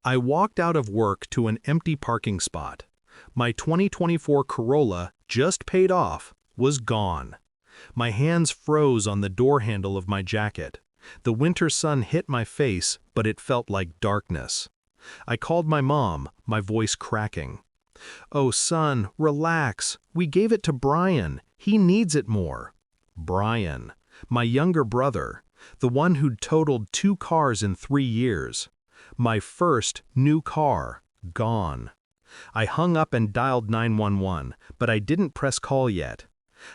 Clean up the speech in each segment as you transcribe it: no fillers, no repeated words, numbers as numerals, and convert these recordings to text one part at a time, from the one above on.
I walked out of work to an empty parking spot. My 2024 Corolla, just paid off, was gone. My hands froze on the door handle of my jacket. The winter sun hit my face, but it felt like darkness. I called my mom, my voice cracking. "Oh, son, relax. We gave it to Bryan. He needs it more." Bryan, my younger brother, the one who'd totaled 2 cars in 3 years. My first new car, gone. I hung up and dialed 911, but I didn't press call yet.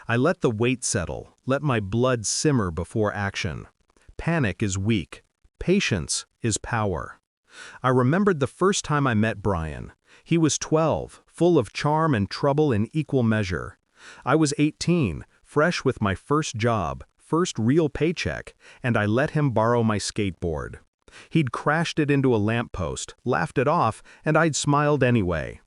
I let the weight settle, let my blood simmer before action. Panic is weak. Patience is power. I remembered the first time I met Bryan. He was 12, full of charm and trouble in equal measure. I was 18, fresh with my first job, first real paycheck, and I let him borrow my skateboard. He'd crashed it into a lamppost, laughed it off, and I'd smiled anyway.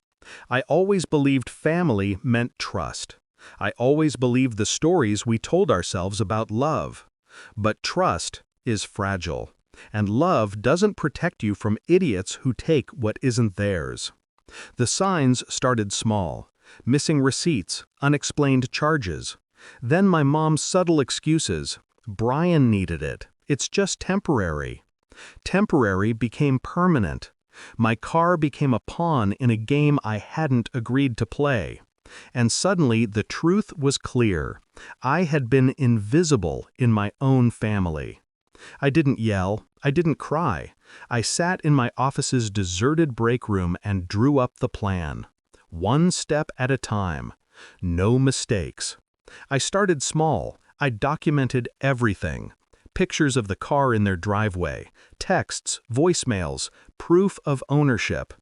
I always believed family meant trust. I always believed the stories we told ourselves about love. But trust is fragile, and love doesn't protect you from idiots who take what isn't theirs. The signs started small: missing receipts, unexplained charges. Then my mom's subtle excuses. Bryan needed it. It's just temporary. Temporary became permanent. My car became a pawn in a game I hadn't agreed to play. And suddenly the truth was clear. I had been invisible in my own family. I didn't yell. I didn't cry. I sat in my office's deserted break room and drew up the plan. One step at a time. No mistakes. I started small. I documented everything. Pictures of the car in their driveway, texts, voicemails, proof of ownership.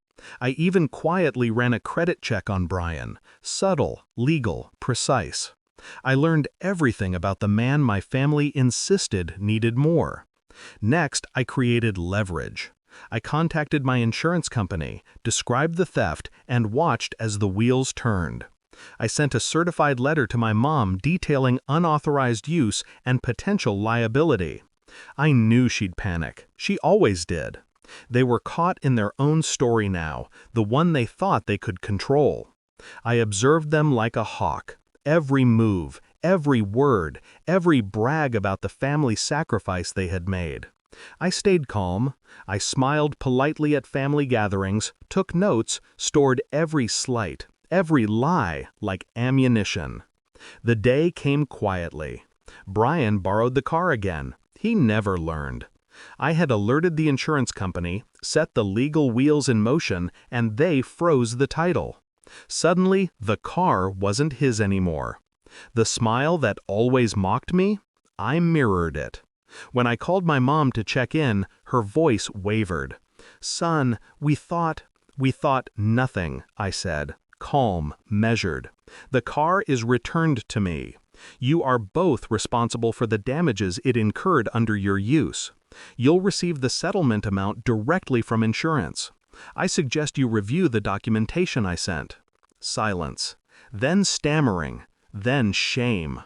I even quietly ran a credit check on Bryan, subtle, legal, precise. I learned everything about the man my family insisted needed more. Next, I created leverage. I contacted my insurance company, described the theft, and watched as the wheels turned. I sent a certified letter to my mom detailing unauthorized use and potential liability. I knew she'd panic. She always did. They were caught in their own story now, the one they thought they could control. I observed them like a hawk. Every move, every word, every brag about the family sacrifice they had made. I stayed calm. I smiled politely at family gatherings, took notes, stored every slight, every lie like ammunition. The day came quietly. Bryan borrowed the car again. He never learned. I had alerted the insurance company, set the legal wheels in motion, and they froze the title. Suddenly, the car wasn't his anymore. The smile that always mocked me, I mirrored it. When I called my mom to check in, her voice wavered. "Son, we thought nothing," I said, calm, measured. "The car is returned to me. You are both responsible for the damages it incurred under your use. You'll receive the settlement amount directly from insurance. I suggest you review the documentation I sent." Silence. Then stammering. Then shame.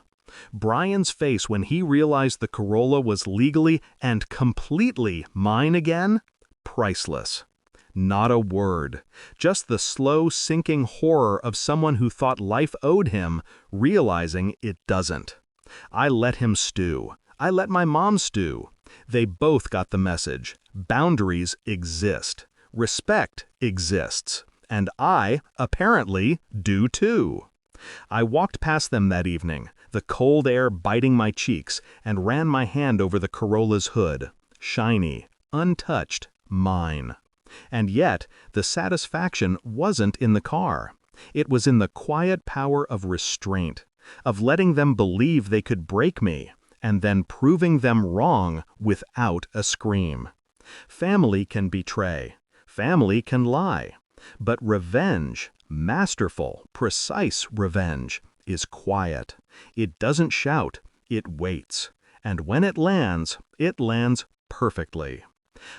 Bryan's face when he realized the Corolla was legally and completely mine again? Priceless. Not a word. Just the slow sinking horror of someone who thought life owed him, realizing it doesn't. I let him stew. I let my mom stew. They both got the message. Boundaries exist. Respect exists. And I, apparently, do too. I walked past them that evening, the cold air biting my cheeks, and ran my hand over the Corolla's hood. Shiny, untouched, mine. And yet, the satisfaction wasn't in the car. It was in the quiet power of restraint, of letting them believe they could break me, and then proving them wrong without a scream. Family can betray. Family can lie. But revenge, masterful, precise revenge, is quiet. It doesn't shout, it waits. And when it lands perfectly.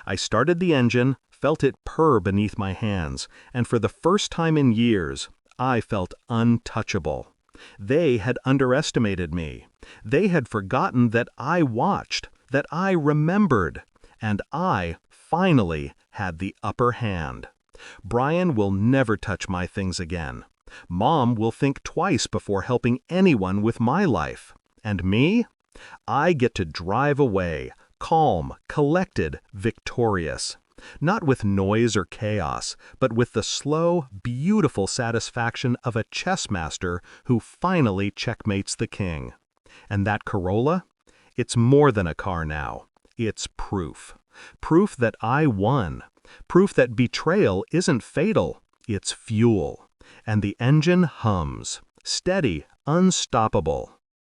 I started the engine, felt it purr beneath my hands, and for the first time in years, I felt untouchable. They had underestimated me. They had forgotten that I watched, that I remembered, and I finally had the upper hand. Bryan will never touch my things again. Mom will think twice before helping anyone with my life. And me? I get to drive away, calm, collected, victorious. Not with noise or chaos, but with the slow, beautiful satisfaction of a chess master who finally checkmates the king. And that Corolla? It's more than a car now. It's proof. Proof that I won. Proof that betrayal isn't fatal. It's fuel. And the engine hums. Steady, unstoppable.